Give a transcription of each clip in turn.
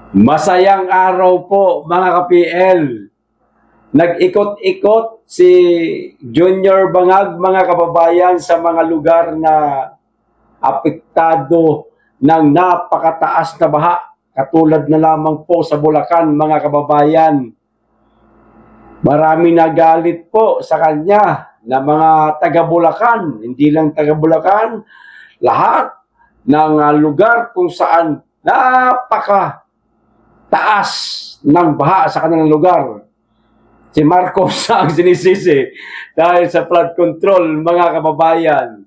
Masayang araw po mga ka-PL. Nag-ikot-ikot si Junior Bangag mga kababayan sa mga lugar na apektado ng napakataas na baha. Katulad na lamang po sa Bulacan mga kababayan. Marami nagalit po sa kanya na mga taga-Bulacan, hindi lang taga-Bulacan, lahat ng lugar kung saan taas ng baha sa kanilang lugar. Si Marcos ang sinisisi dahil sa flood control, mga kababayan.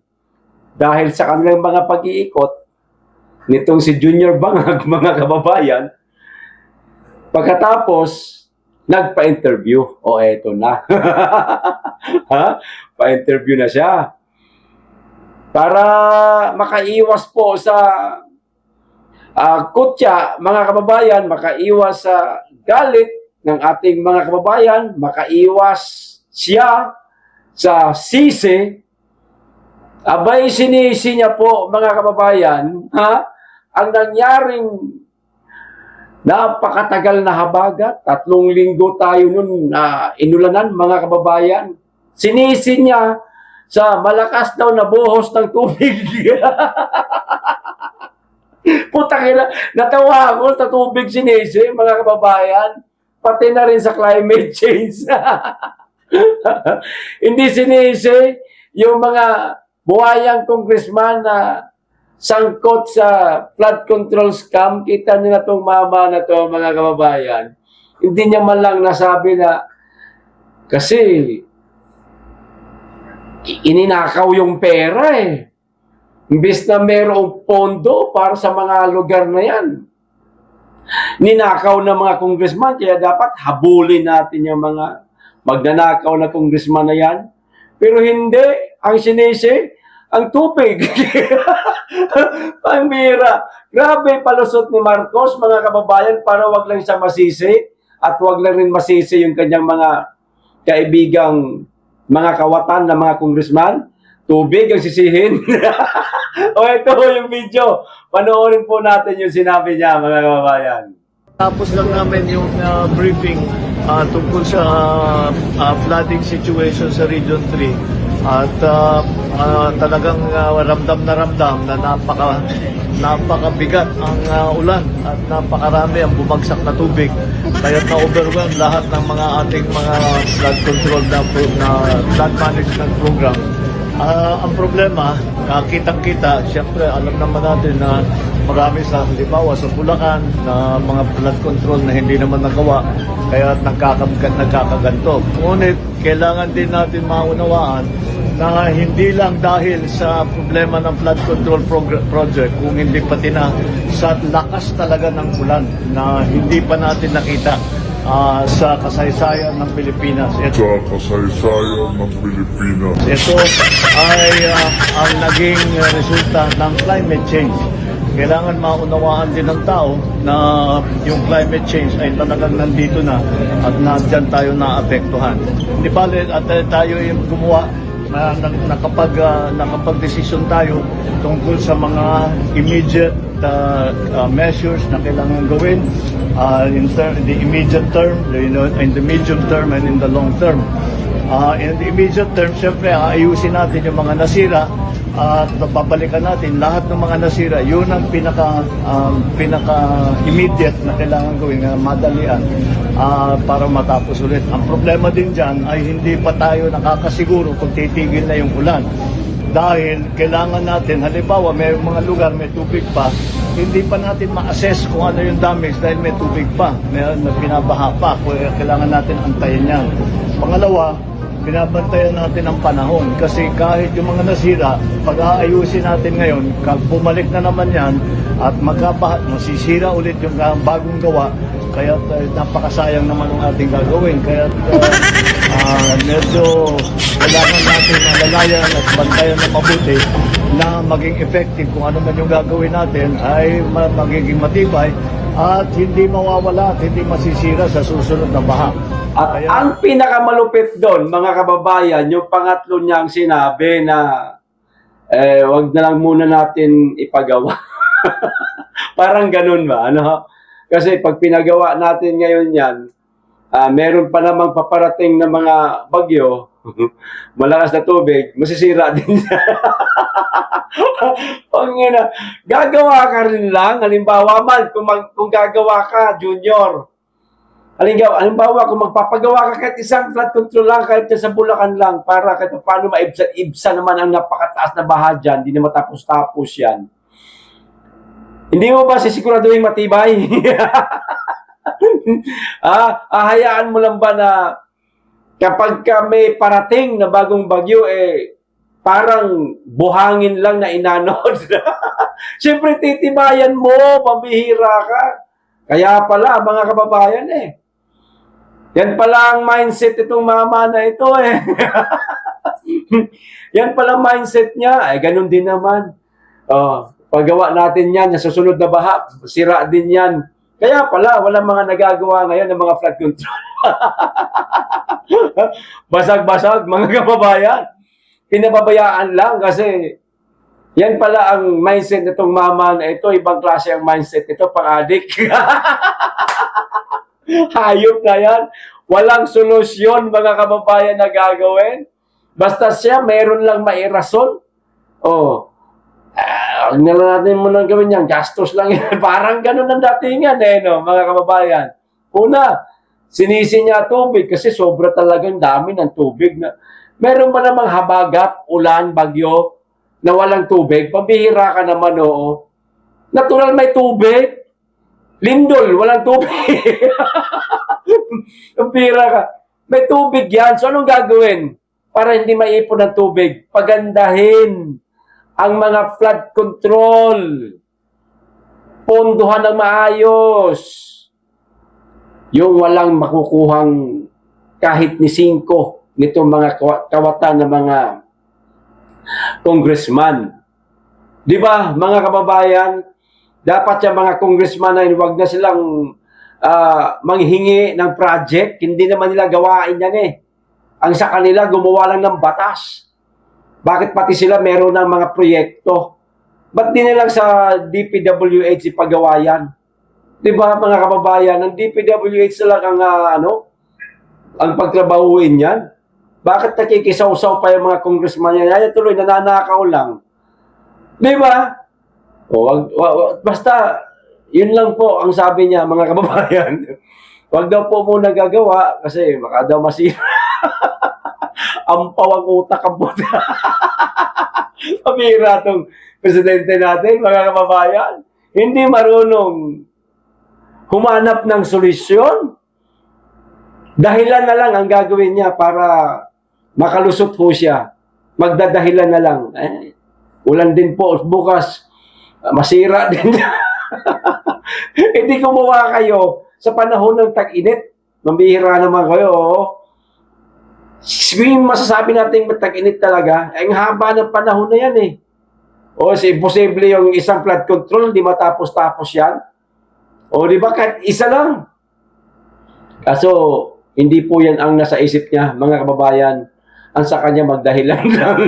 Dahil sa kanilang mga pag-iikot, nitong si Junior Bangag, mga kababayan, pagkatapos, nagpa-interview. O, eto na. Ha? Pa-interview na siya. Para makaiwas po sa kutya, mga kababayan, makaiwas sa galit ng ating mga kababayan, makaiwas siya sa sisi, abay sinisi niya po, mga kababayan, ang nangyaring napakatagal na habagat, 3 linggo tayo nun inulanan, mga kababayan, sinisi niya sa malakas daw na buhos ng tubig. Putang ina, natawa ako sa tubig sinisi, mga kababayan. Pati na rin sa climate change. Hindi sinisi yung mga buhayang congressman na sangkot sa flood control scam. Kita niyo na itong mama na to, mga kababayan. Hindi niya man lang nasabi na kasi ininakaw yung pera eh. Imbes na mayroong pondo para sa mga lugar na yan. Ninakaw ng mga congressman, kaya dapat habulin natin yung mga magnanakaw na congressman na yan. Pero hindi, ang sinisi, ang tubig. Pambira. Grabe palusot ni Marcos, mga kababayan, para wag lang siya masisi at wag lang rin masisi yung kanyang mga kaibigang mga kawatan na mga congressman. Tubig ang sisihin. O ito yung video. Panoorin po natin yung sinabi niya, mga kababayan. Tapos lang namin yung briefing tungkol sa flooding situation sa Region 3. At talagang ramdam na napakabigat ang ulan at napakarami ang bumagsak na tubig. Kaya na-overwhelm lahat ng mga ating mga flood control na flood management program. Ang problema, kitang-kita, siyempre alam naman natin na marami sa halimbawa sa Bulacan na mga flood control na hindi naman nagawa kaya nagkakaganto. Ngunit kailangan din natin maunawaan na hindi lang dahil sa problema ng flood control project, kung hindi pati na sa lakas talaga ng ulan na hindi pa natin nakita sa kasaysayan ng Pilipinas. Ito ay ang naging resulta ng climate change. Kailangan maunawaan din ng tao na yung climate change ay talagang nandito na at nandyan tayo naapektuhan. Di bale at tayo yung gumawa na nakapag-desisyon tayo tungkol sa mga immediate measures na kailangan gawin in the immediate term, in the medium term and in the long term. In the immediate term, siyempre, ayusin natin yung mga nasira at babalikan natin lahat ng mga nasira. Yun ang pinaka-immediate na kailangan gawin, na madalian para matapos ulit. Ang problema din dyan ay hindi pa tayo nakakasiguro kung titigil na yung ulan. Dahil kailangan natin, halimbawa may mga lugar may tubig pa, hindi pa natin ma-assess kung ano yung damage dahil may tubig pa, may binabaha pa, kailangan natin antayin yan. Pangalawa, binabantayan natin ang panahon kasi kahit yung mga nasira, pag-aayusin natin ngayon, bumalik na naman yan at masisira ulit yung bagong gawa, kaya napakasayang naman ang ating gagawin. Kaya medyo kailangan natin malalayan at bantayan na mabuti na maging effective kung ano man yung gagawin natin ay magiging matibay at hindi mawawala at hindi masisira sa susunod na baha. At ang pinakamalupit doon, mga kababayan, yung pangatlo niyang sinabi na wag na lang muna natin ipagawa. Parang ganun ba? Ano? Kasi pag pinagawa natin ngayon yan, meron pa namang paparating na mga bagyo, malakas na tubig, masisira din yan. Gagawa ka rin lang, halimbawa man, kung gagawa ka, junior, halimbawa, kung magpapagawa ka kahit isang flood control lang, kahit sa Bulacan lang, para kahit paano maibsa naman ang napakataas na baha dyan, hindi na matapos-tapos yan. Hindi mo ba sisiguraduhin matibay? Hayaan mo lang ba na kapag may parating na bagong bagyo, parang buhangin lang na inanod. Siyempre, titibayan mo, pambihira ka. Kaya pala, mga kababayan yan pala ang mindset itong mama na ito Yan pala mindset niya. Ganun din naman. Paggawa natin yan, sa susunod na baha, sira din yan. Kaya pala, walang mga nagagawa ngayon ng mga flood control. Basag-basag, mga kababayan. Pinababayaan lang kasi yan pala ang mindset nitong mama na ito. Ibang klase ang mindset nito, pang-adik. Hayop na yan. Walang solusyon, mga kababayan, na gagawin. Basta siya, mayroon lang mairason. Huwag na lang natin munang gawin yan. Gastos lang yan. Parang ganun ang datingan mga kababayan. Una, sinisi niya tubig kasi sobra talagang dami ng tubig. Meron ba namang habagat, ulan, bagyo na walang tubig? Pambihira ka naman, Natural may tubig. Lindol, walang tubig. Pambihira ka. May tubig yan. So, anong gagawin? Para hindi maipon ng tubig, pagandahin ang mga flood control. Ponduhan ng maayos. Yung walang makukuhang kahit ni 5 nitong mga kawatan ng mga congressman. Di ba, mga kababayan, dapat yung mga congressman na huwag na silang manghingi ng project. Hindi naman nila gawain yan Ang sa kanila, gumawa lang ng batas. Bakit pati sila meron ng mga proyekto? Ba't di nilang sa DPWH ipagawa yan? Di ba, mga kababayan, ang DPWH lang ang pagtrabahuin yan? Bakit nakikisaw-saw pa yung mga congressman yan? Ay, tuloy, nananakaw lang. Di ba? Basta, yun lang po ang sabi niya, mga kababayan. Huwag daw po muna gagawa kasi baka daw masira. Ang pawang utak ang puta. Pabira itong presidente natin, mga kababayan. Hindi marunong humanap ng solusyon. Dahilan na lang ang gagawin niya para makalusot po siya. Magdadahilan na lang. Ulan din po, bukas, masira din. Hindi gumawa kayo sa panahon ng tag-init. Mambihira naman kayo, Swing, masasabi natin tag-init talaga. Ang haba ng panahon na yan imposible yung isang flood control, di matapos-tapos yan. Di ba, kahit isa lang. Kaso, hindi po yan ang nasa isip niya, mga kababayan. Ang sa kanya magdahilan lang.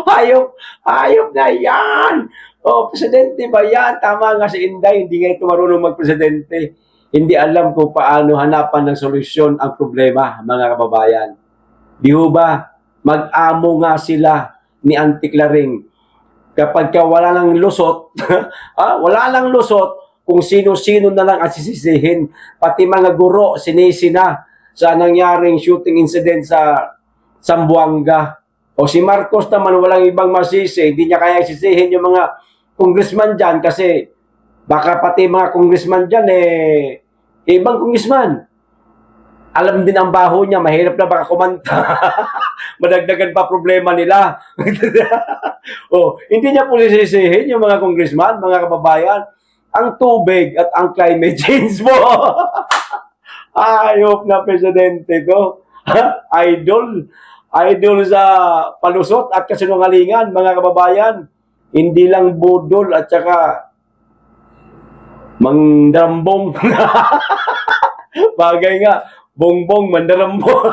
Hayop na yan! Presidente ba yan? Tama nga si Inday, hindi nga ito marunong magpresidente. Hindi alam kung paano hanapan ng solusyon ang problema, mga kababayan. Di ba? Mag-amo nga sila ni Auntie Claring. Kapag wala lang lusot, wala lang lusot, kung sino-sino na lang ang sisisihin. Pati mga guro, sinisi na sa nangyaring shooting incident sa Zamboanga. Si Marcos naman, walang ibang masisi. Hindi niya kaya sisihin yung mga congressman dyan kasi baka pati mga congressman dyan, ibang congressman. Alam din ang baho niya, mahirap na baka kumanta. Madagdagan pa problema nila. Hindi niya po sisisihin yung mga congressman, mga kababayan. Ang tubig at ang climate change mo. Ayop na presidente to. Idol sa palusot at kasinungalingan, mga kababayan. Hindi lang budol at saka mangdarambong. Bagay nga, bongbong, mandarambong.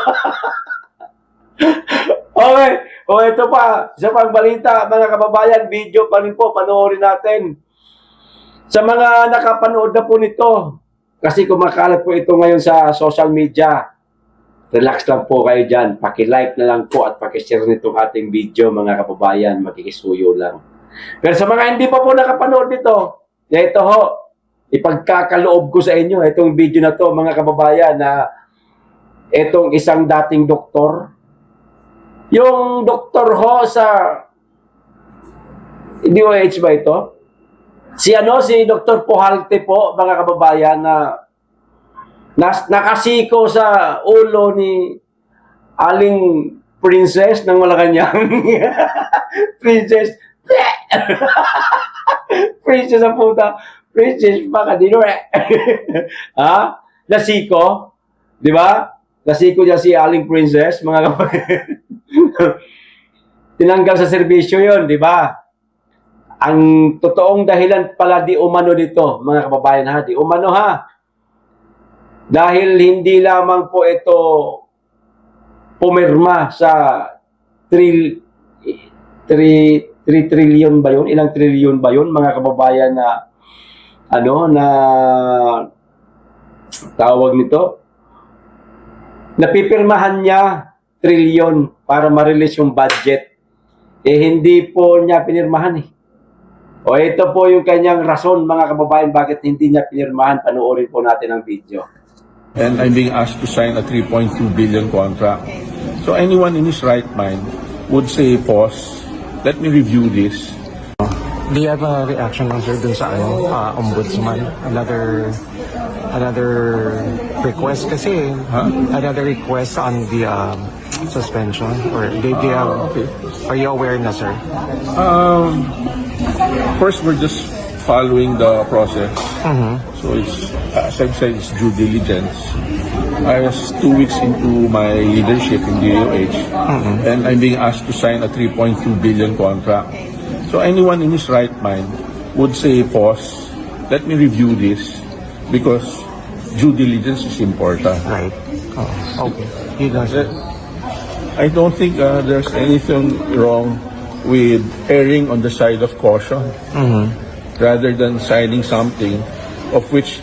Okay. Ito pa. Isa pang balita, mga kababayan. Video pa rin po. Panoorin natin. Sa mga nakapanood na po nito, kasi kumakalat po ito ngayon sa social media, relax lang po kayo dyan. Paki-like na lang po at paki-share nitong ating video, mga kababayan. Makikisuyo lang. Pero sa mga hindi pa po nakapanood nito, ito ho, ipagkakaloob ko sa inyo, itong video na to, mga kababayan, na itong isang dating doktor, yung doktor ho sa DOH ba ito? Si Dr. Pujalte po, mga kababayan, na nakasiko sa ulo ni Aling Princess ng Malacanang. Princess. Princess ang puta. Princess, baka dinure. Ha? Nasiko. Di ba? Nasiko niya si Aling Princess, mga kababayan. Tinanggal sa serbisyo yon, di ba? Ang totoong dahilan pala di umano dito, mga kababayan ha, di umano ha. Dahil hindi lamang po ito pumirma sa 3 trillion ba yun? Ilang trillion ba yun, mga kababayan, na na tawag nito? Napipirmahan niya trillion para ma-release yung budget. Hindi po niya pinirmahan eh. O ito po yung kanyang rason, mga kababayan, bakit hindi niya pinirmahan. Panoorin po natin ang video. And I'm being asked to sign a 3.2 billion contract. So anyone in his right mind would say, pause, let me review this. Do you have a reaction lang, sir, dun sa ombudsman? Another request kasi, another request on the suspension? Or do you have, Okay. are you aware na, sir? First, we're just following the process. So it's, as I've said, it's due diligence. I was 2 weeks into my leadership in DOH, and I'm being asked to sign a 3.2 billion contract. So anyone in his right mind would say, pause, let me review this, because due diligence is important. Right. Oh, okay. Yun lang, sir. I don't think there's anything wrong with erring on the side of caution, rather than signing something of which,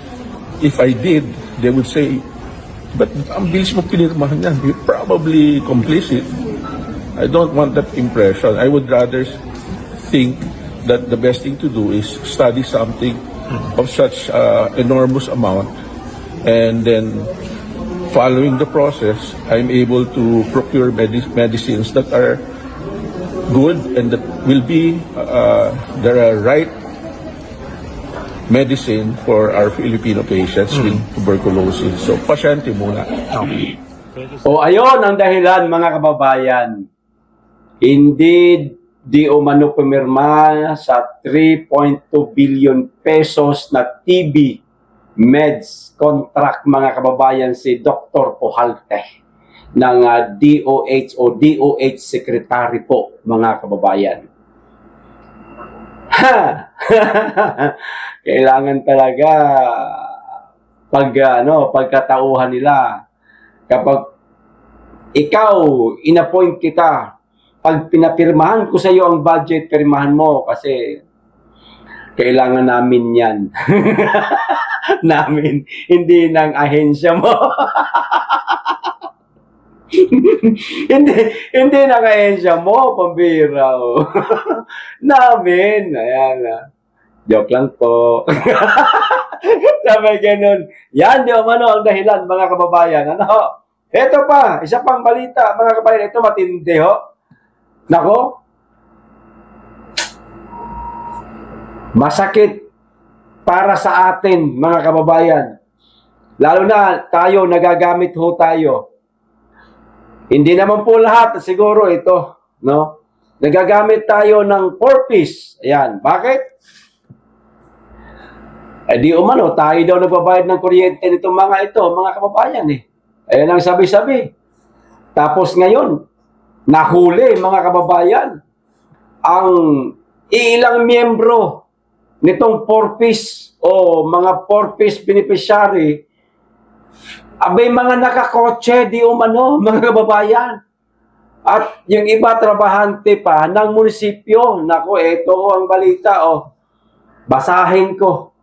if I did, they would say, but ang bilis mo pinirmahan yan, you're probably complicit. I don't want that impression. I would rather think that the best thing to do is study something of such enormous amount, and then following the process, I'm able to procure medicines that are good and that will be the right medicine for our Filipino patients with tuberculosis. So, pasyente muna. Okay. O ayon ang dahilan, mga kababayan. Hindi di umano pumirma sa 3.2 billion pesos na TB meds contract, mga kababayan, si Dr. Pujalte ng DOH o DOH Secretary po, mga kababayan. Kailangan talaga pagkatauhan nila. Kapag ikaw, inappoint kita, pag pinapirmahan ko sa iyo ang budget, pirmahan mo kasi kailangan namin yan. Namin, hindi ng ahensya mo. hindi ng ahensya mo, pambira. Namin, ayan joke lang po. Sabi ganun. Yan, di umano ang dahilan, mga kababayan. Ito pa, isa pang balita, mga kababayan, ito matindi ho. Nako, masakit para sa atin, mga kababayan. Lalo na tayo, nagagamit ho tayo. Hindi naman po lahat, siguro ito, no? Nagagamit tayo ng 4-piece. Ayan, bakit? Di umano, tayo daw nagbabayad ng kuryente nitong mga ito, mga kababayan eh. Ayan ang sabi-sabi. Tapos ngayon, nahuli, mga kababayan, ang ilang miyembro nitong 4-piece o mga 4-piece beneficiary, abay mga nakakotse, di umano, mga kababayan. At yung iba, trabahante pa ng munisipyo. Naku, eto ang balita, basahin ko.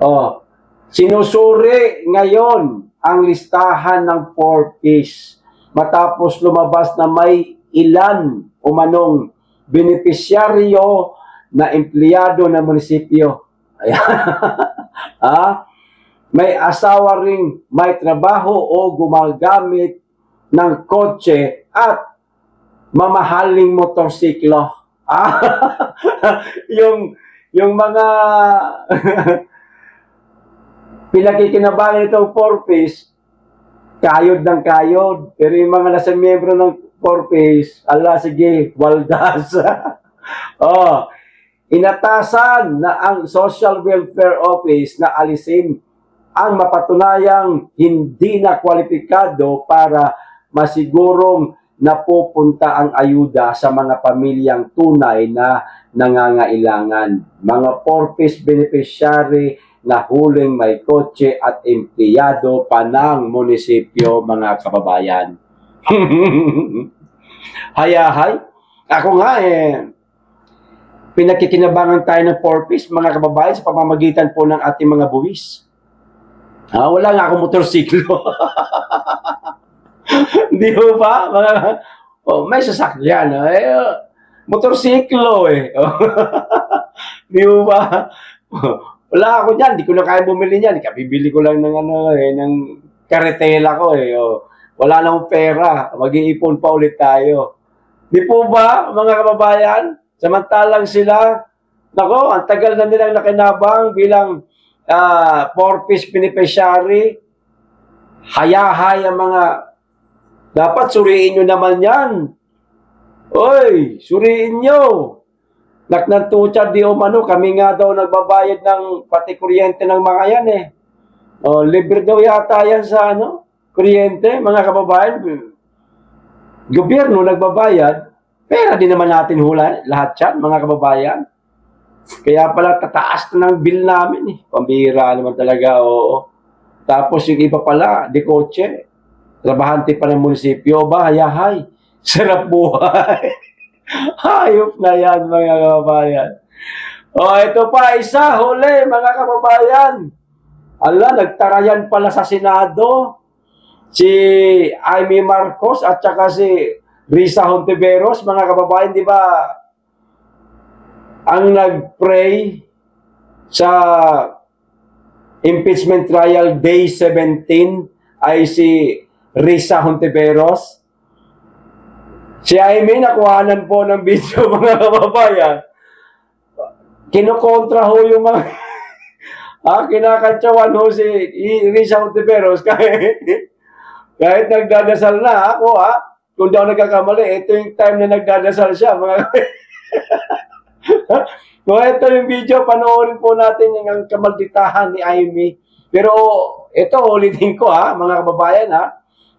Oh, sinusuri ngayon ang listahan ng 4Ps matapos lumabas na may ilan umanong benepisyaryo na empleyado ng munisipyo. Ayan. Ah, may asawa ring may trabaho o gumagamit ng kotse at mamahaling motorsiklo. Ah, yung mga pinakikinabangan itong 4Ps, kayod ng kayod. Pero yung mga nasa miyembro ng 4Ps, ala, sige, waldas. Oh, inatasan na ang Social Welfare Office na alisin ang mapatunayang hindi na kwalipikado para masigurong napupunta ang ayuda sa mga pamilyang tunay na nangangailangan. Mga 4Ps beneficiary na huling may kotse at empleyado pa ng munisipyo, mga kababayan. Hayahay. Ako nga pinakikinabangan tayo ng 4Ps, mga kababayan, sa pamamagitan po ng ating mga buwis. Wala nga akong motorsiklo. Di ba? May sasakyan. Motorsiklo Di ba? Wala ako dyan. Di ko na kaya bumili niyan. Kapibili ko lang ng ng karetela ko wala na akong pera. Mag-iipon pa ulit tayo. Di po ba, mga kababayan? Samantalang sila, nako, ang tagal na nilang nakinabang bilang 4Ps beneficiary. Hayahay ang mga, dapat suriin nyo naman yan. Oy, suriin nyo. Naknantutsad di umano, kami nga daw nagbabayad ng pati kuryente ng mga yan libre daw yata yan sa kuryente, mga kababayan. Gobyerno nagbabayad, pera din naman natin hula lahat yan, mga kababayan. Kaya pala tataas na ng bill namin Pambira naman talaga, oo. Tapos yung iba pala, di kotse, trabahante pa ng munisipyo, hayahay, sarap buhay. Hayop na yan, mga kababayan. Ito pa, isa, huli, mga kababayan. Nagtarayan pala sa Senado si Amy Marcos at saka si Risa Hontiveros, mga kababayan, di ba? Ang nag-pray sa impeachment trial day 17 ay si Risa Hontiveros. Si Amy, nakuhanan po ng video, mga kababayan. Kinukontra ho yung mga kinakantsawan ho si Risa Hontiveros kahit nagdadasal na ako kung di ako nagkakamali, ito yung time na nagdadasal siya, mga so, ito yung video, panoorin po natin yung kamalditahan ni Amy. Pero ito, ulitin ko mga kababayan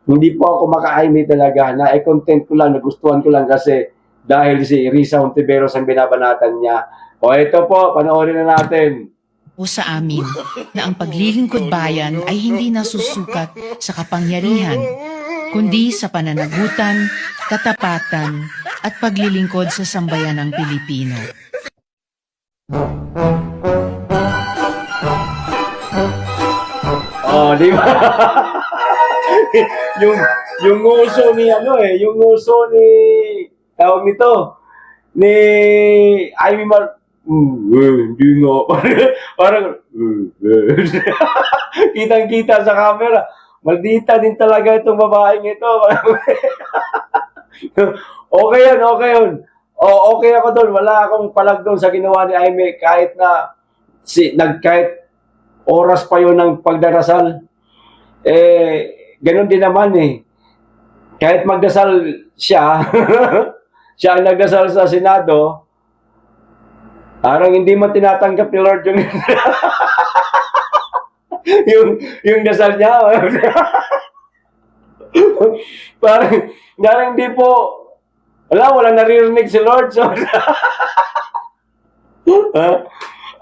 hindi po ako maka-Amy talaga, content ko lang, nagustuhan ko lang kasi dahil si Risa Hontiveros ang binabanatan niya. Ito po, panoorin na natin. O sa amin na ang paglilingkod bayan ay hindi nasusukat sa kapangyarihan, kundi sa pananagutan, katapatan, at paglilingkod sa sambayanang Pilipino. Di ba? yung uso ni yung uso ni tawag nito ni Amy hindi nga. Parang kitang-kita sa camera. Maldita din talaga itong babaeng ito. Okay yun, okay yun. Okay ako doon. Wala akong palag doon sa ginawa ni Amy kahit na kahit oras pa yun ng pagdarasal. Ganun din naman Kahit magdasal siya, siya ang nagdasal sa Senado, parang hindi mo tinatanggap ni Lord yung dasal niya. parang hindi po, walang naririnig si Lord. So,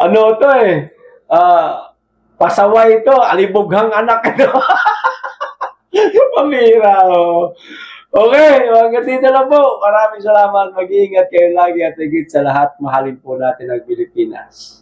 ano to pasaway ito, alibughang anak ito. Pamira, Okay, hanggang dito lang po. Maraming salamat. Mag-iingat kayo lagi at higit sa lahat, mahalin po natin ang Pilipinas.